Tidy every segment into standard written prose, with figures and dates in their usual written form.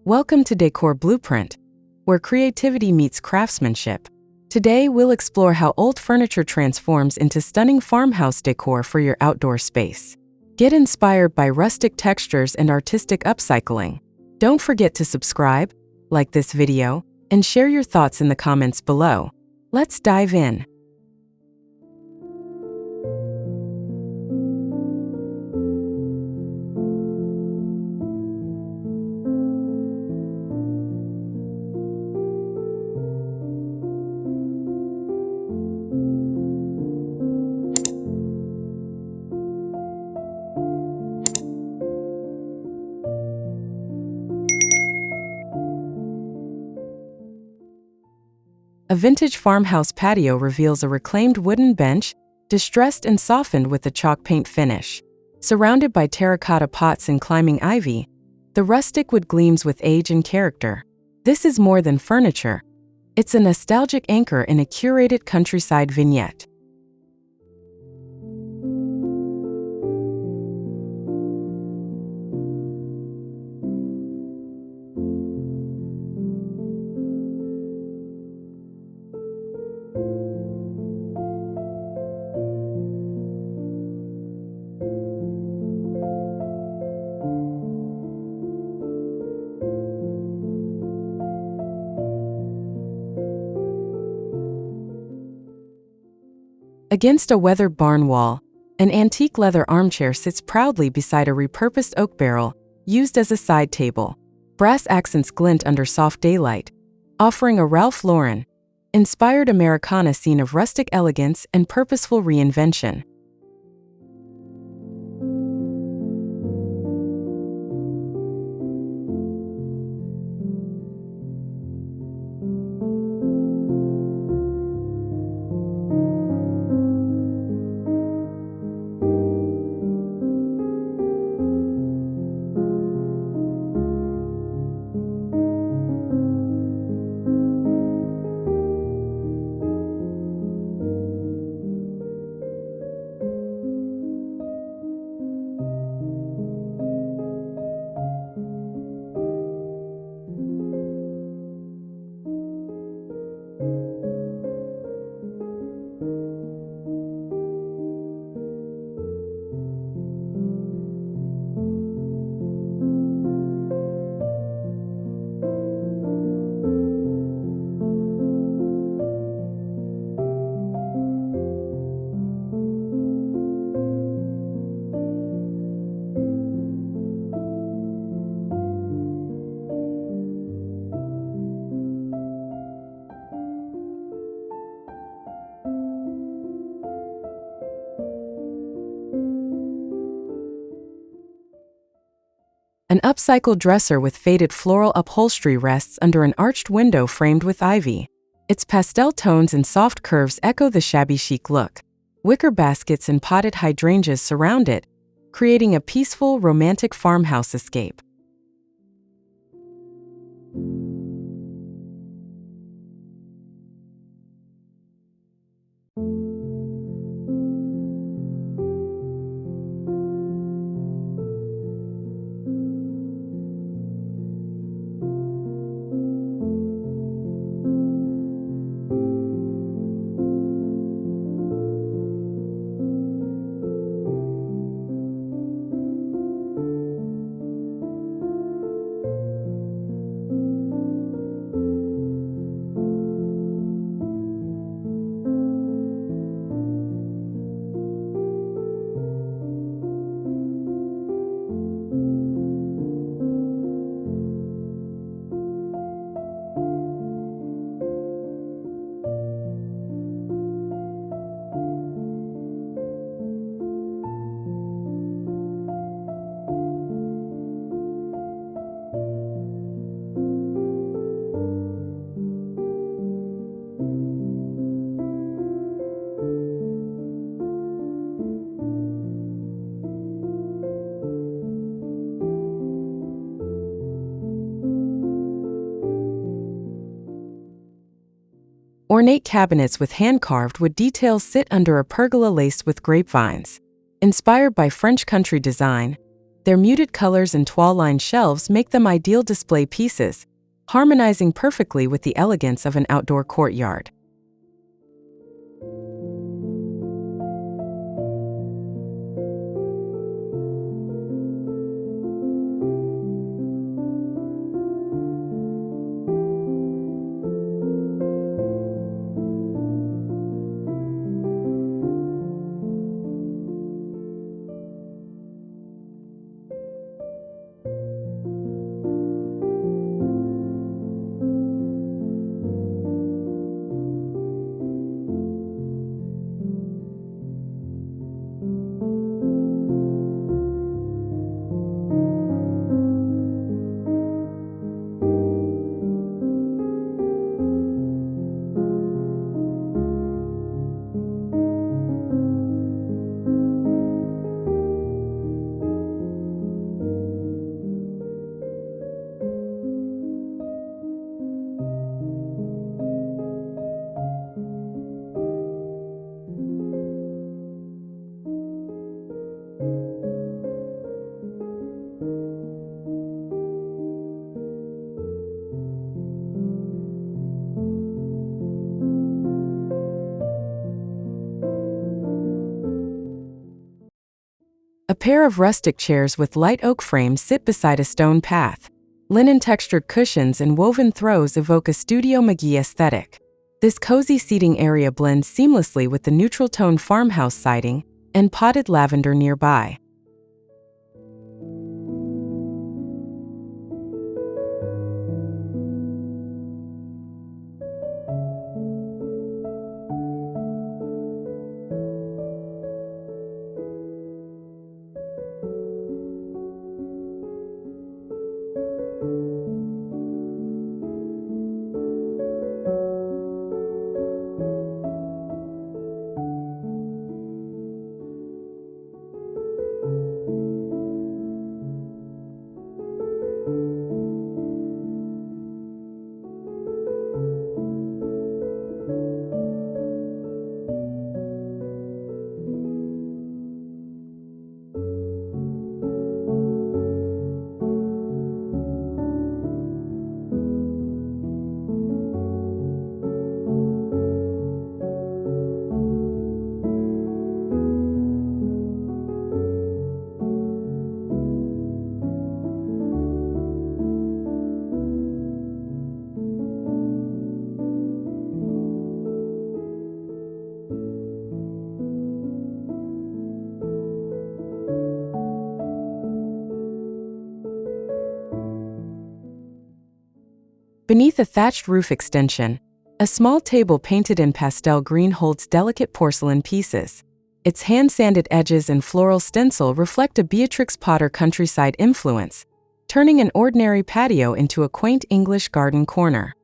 Welcome to Decor Blueprint, where creativity meets craftsmanship. Today, we'll explore how old furniture transforms into stunning farmhouse decor for your outdoor space. Get inspired by rustic textures and artistic upcycling. Don't forget to subscribe, like this video, and share your thoughts in the comments below. Let's dive in. A vintage farmhouse patio reveals a reclaimed wooden bench, distressed and softened with a chalk paint finish. Surrounded by terracotta pots and climbing ivy, the rustic wood gleams with age and character. This is more than furniture. It's a nostalgic anchor in a curated countryside vignette. Against a weathered barn wall, an antique leather armchair sits proudly beside a repurposed oak barrel, used as a side table. Brass accents glint under soft daylight, offering a Ralph Lauren-inspired Americana scene of rustic elegance and purposeful reinvention. An upcycled dresser with faded floral upholstery rests under an arched window framed with ivy. Its pastel tones and soft curves echo the shabby chic look. Wicker baskets and potted hydrangeas surround it, creating a peaceful, romantic farmhouse escape. Ornate cabinets with hand-carved wood details sit under a pergola laced with grapevines. Inspired by French country design, Their muted colors and toile-lined shelves make them ideal display pieces, harmonizing perfectly with the elegance of an outdoor courtyard. A pair of rustic chairs with light oak frames sit beside a stone path. Linen-textured cushions and woven throws evoke a Studio McGee aesthetic. This cozy seating area blends seamlessly with the neutral-tone farmhouse siding and potted lavender nearby. Beneath a thatched roof extension, a small table painted in pastel green holds delicate porcelain pieces. Its hand-sanded edges and floral stencil reflect a Beatrix Potter countryside influence, turning an ordinary patio into a quaint English garden corner.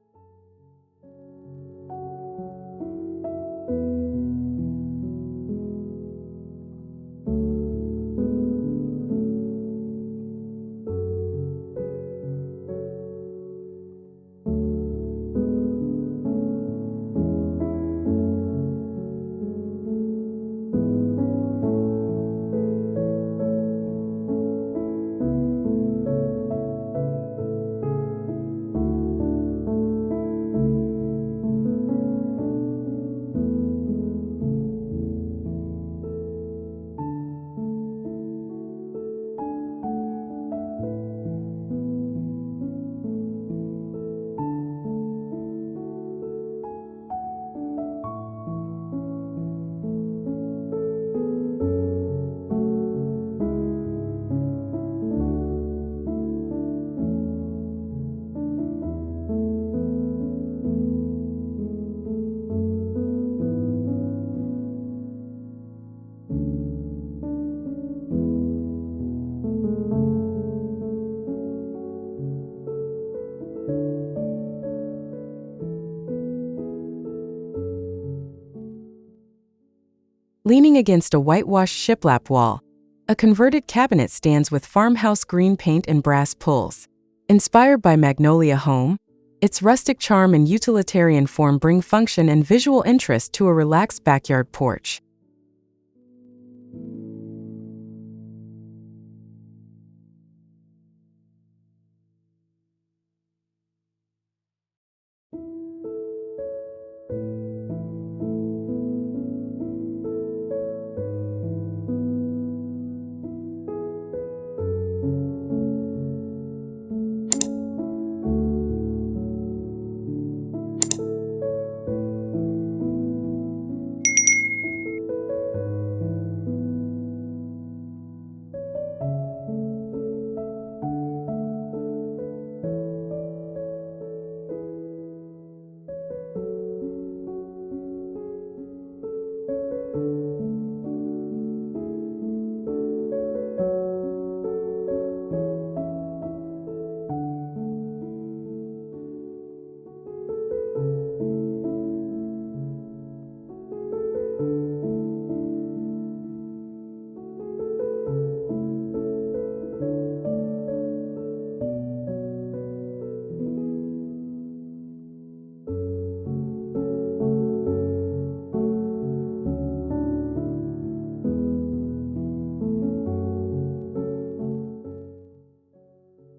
Leaning against a whitewashed shiplap wall, a converted cabinet stands with farmhouse green paint and brass pulls. Inspired by Magnolia Home, its rustic charm and utilitarian form bring function and visual interest to a relaxed backyard porch.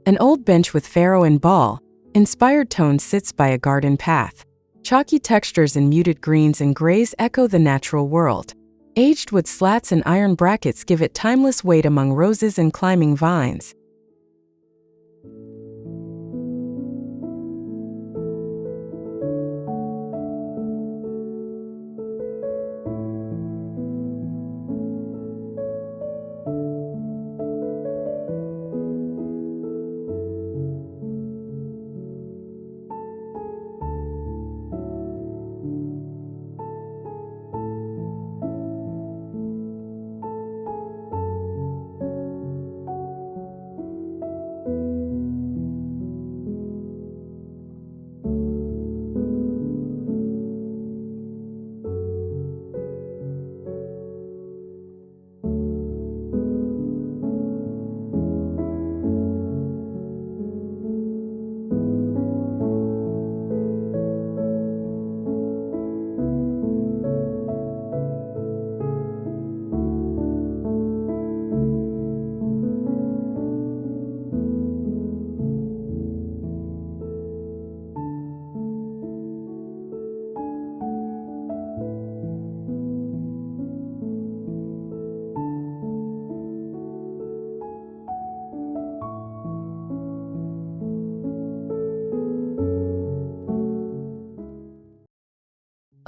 An old bench with faro and ball, inspired tones sits by a garden path. Chalky textures in muted greens and grays echo the natural world. Aged wood slats and iron brackets give it timeless weight among roses and climbing vines.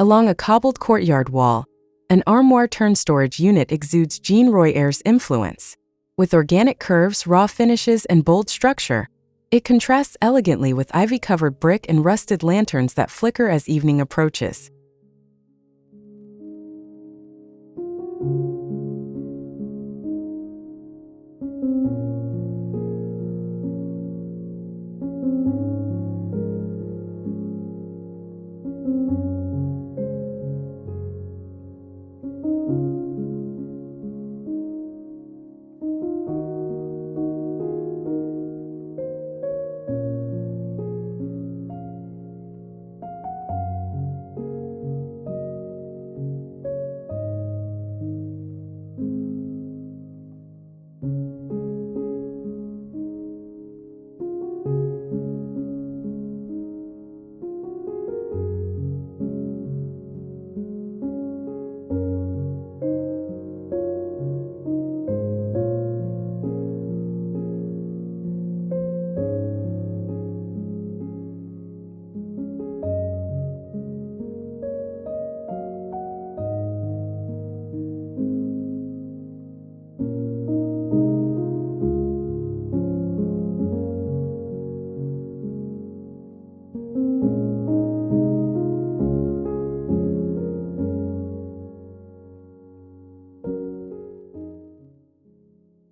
Along a cobbled courtyard wall, an armoire-turned storage unit exudes Jean Roy-Ayre's influence. With organic curves, raw finishes, and bold structure, it contrasts elegantly with ivy-covered brick and rusted lanterns that flicker as evening approaches.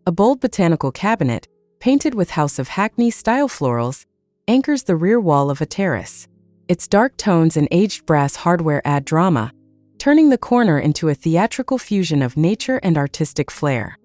A bold botanical cabinet, painted with House of Hackney-style florals, anchors the rear wall of a terrace. Its dark tones and aged brass hardware add drama, turning the corner into a theatrical fusion of nature and artistic flair.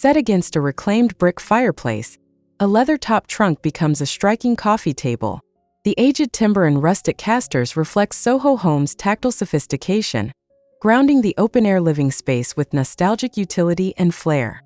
Set against a reclaimed brick fireplace, a leather-topped trunk becomes a striking coffee table. The aged timber and rustic casters reflect Soho Home's tactile sophistication, grounding the open-air living space with nostalgic utility and flair.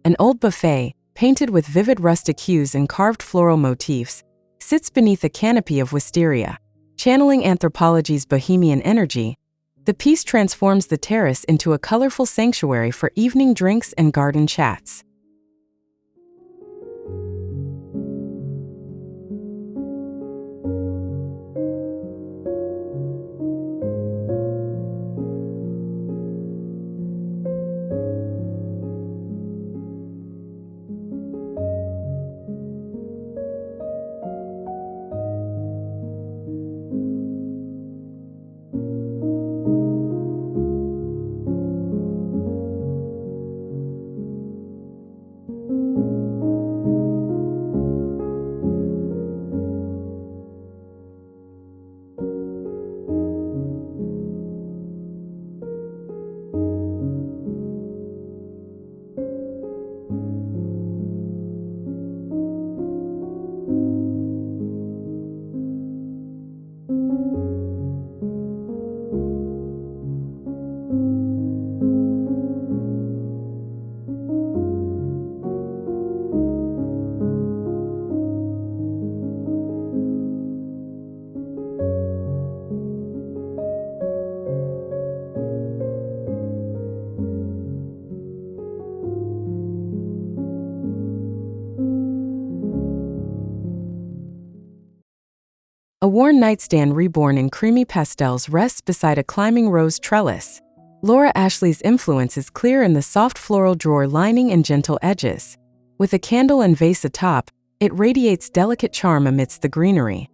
An old buffet, painted with vivid rustic hues and carved floral motifs, sits beneath a canopy of wisteria. Channeling anthropology's bohemian energy, the piece transforms the terrace into a colorful sanctuary for evening drinks and garden chats. A worn nightstand reborn in creamy pastels rests beside a climbing rose trellis. Laura Ashley's influence is clear in the soft floral drawer lining and gentle edges. With a candle and vase atop, it radiates delicate charm amidst the greenery.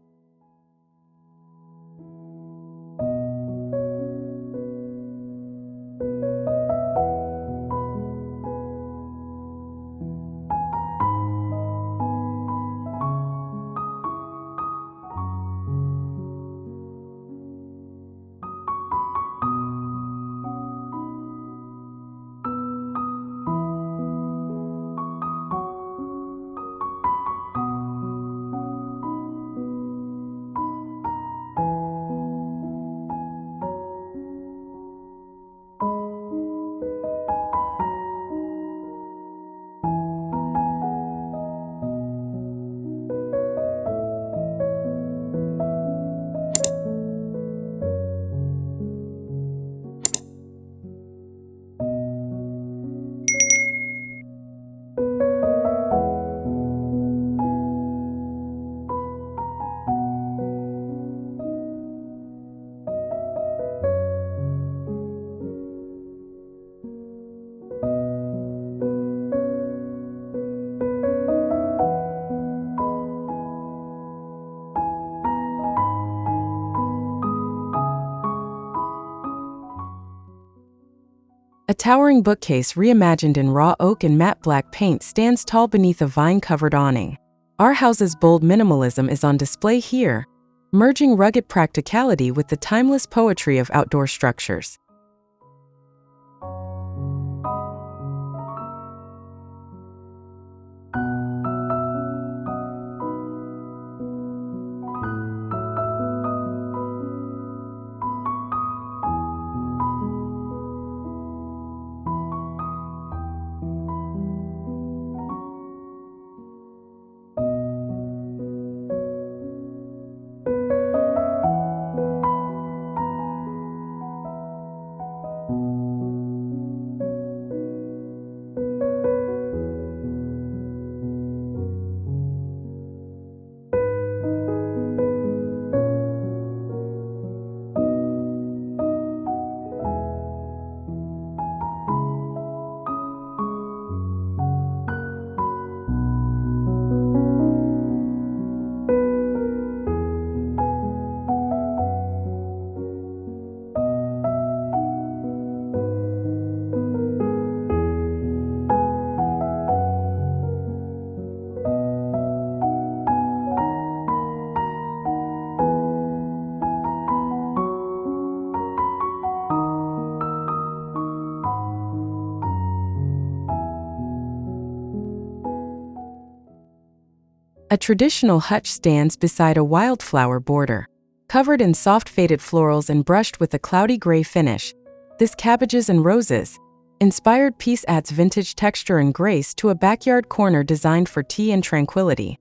A towering bookcase reimagined in raw oak and matte black paint stands tall beneath a vine-covered awning. Our house's bold minimalism is on display here, merging rugged practicality with the timeless poetry of outdoor structures. A traditional hutch stands beside a wildflower border. Covered in soft faded florals and brushed with a cloudy gray finish, this cabbages and roses inspired piece adds vintage texture and grace to a backyard corner designed for tea and tranquility.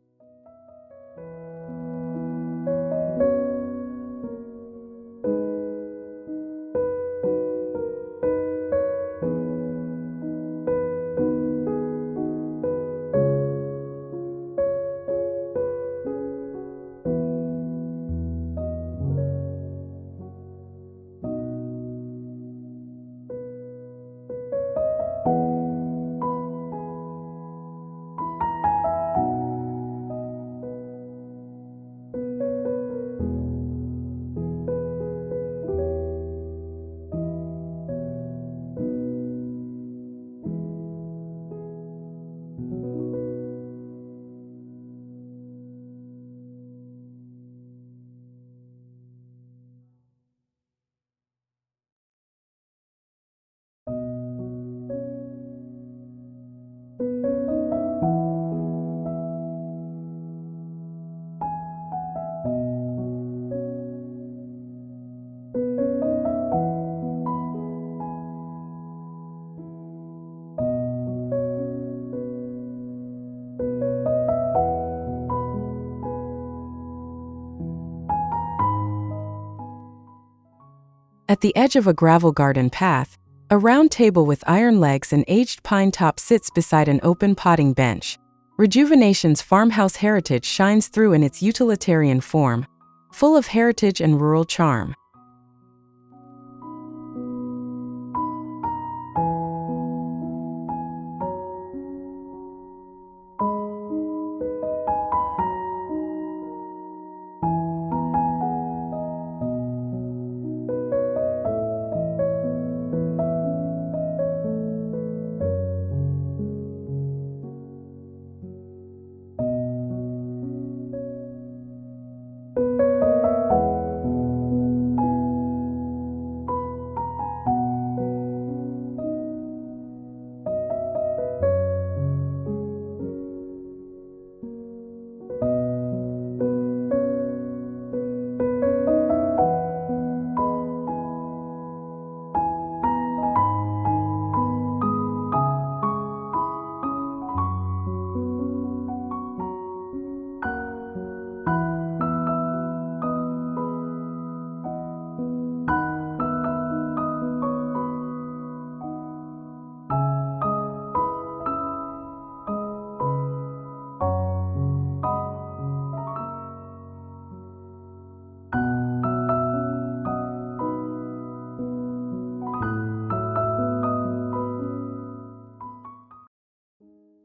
At the edge of a gravel garden path, a round table with iron legs and aged pine top sits beside an open potting bench. Rejuvenation's farmhouse heritage shines through in its utilitarian form, full of heritage and rural charm.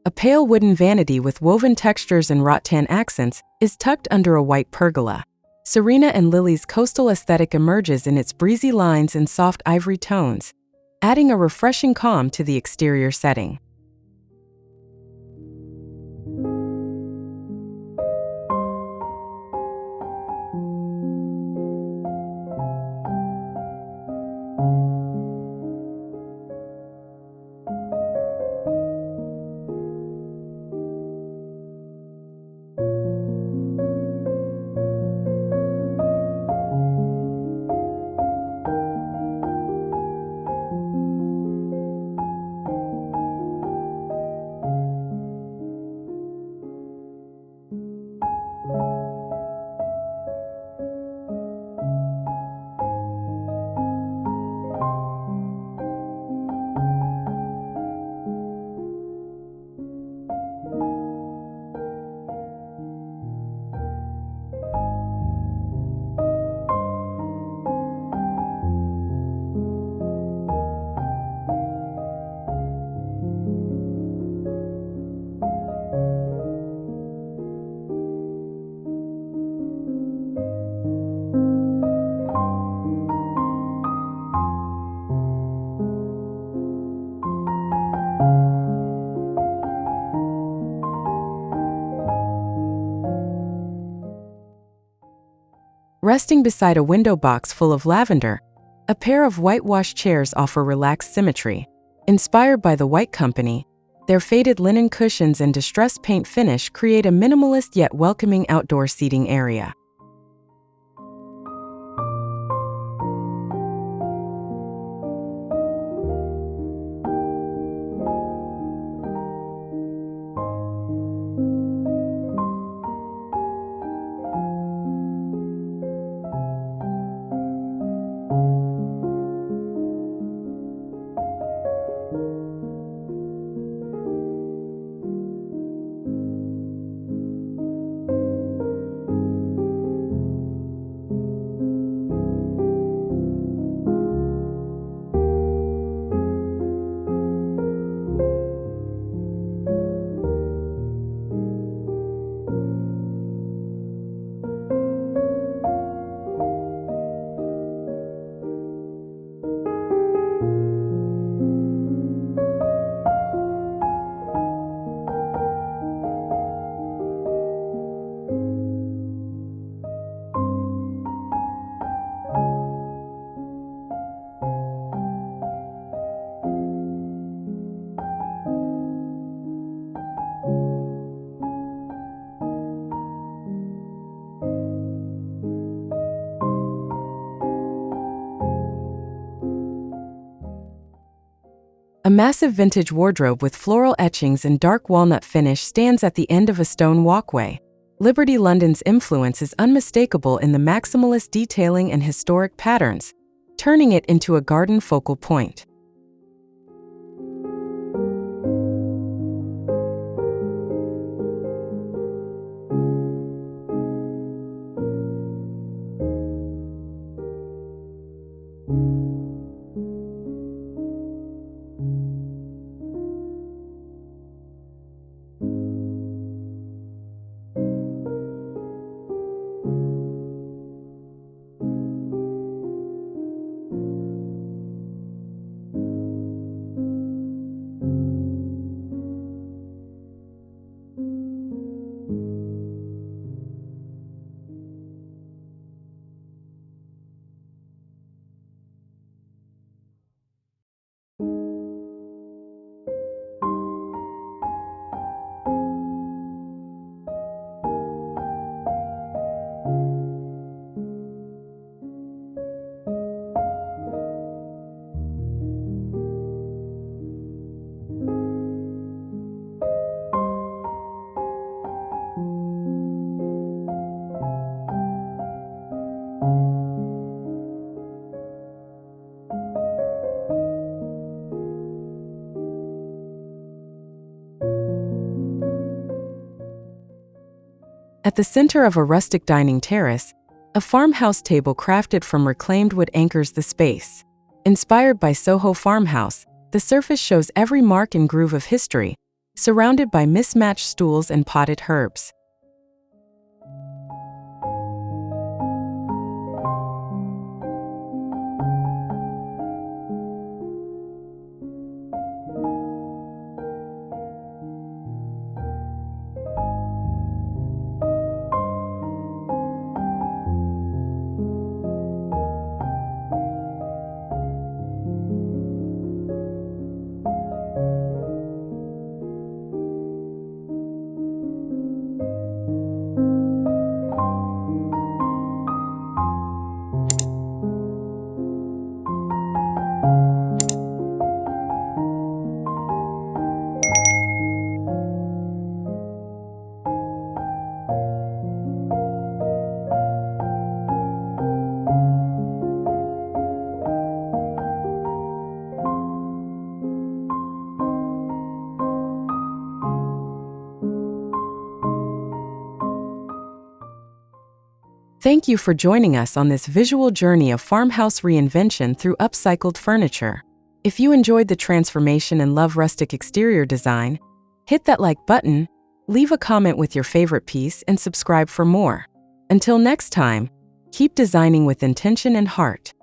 A pale wooden vanity with woven textures and rattan accents is tucked under a white pergola. Serena and Lily's coastal aesthetic emerges in its breezy lines and soft ivory tones, adding a refreshing calm to the exterior setting. Resting beside a window box full of lavender, a pair of whitewashed chairs offer relaxed symmetry. Inspired by the White Company, Their faded linen cushions and distressed paint finish create a minimalist yet welcoming outdoor seating area. A massive vintage wardrobe with floral etchings and dark walnut finish stands at the end of a stone walkway. Liberty London's influence is unmistakable in the maximalist detailing and historic patterns, turning it into a garden focal point. At the center of a rustic dining terrace, a farmhouse table crafted from reclaimed wood anchors the space. Inspired by Soho Farmhouse, the surface shows every mark and groove of history, surrounded by mismatched stools and potted herbs. Thank you for joining us on this visual journey of farmhouse reinvention through upcycled furniture. If you enjoyed the transformation and love rustic exterior design, hit that like button, leave a comment with your favorite piece, and subscribe for more. Until next time, keep designing with intention and heart.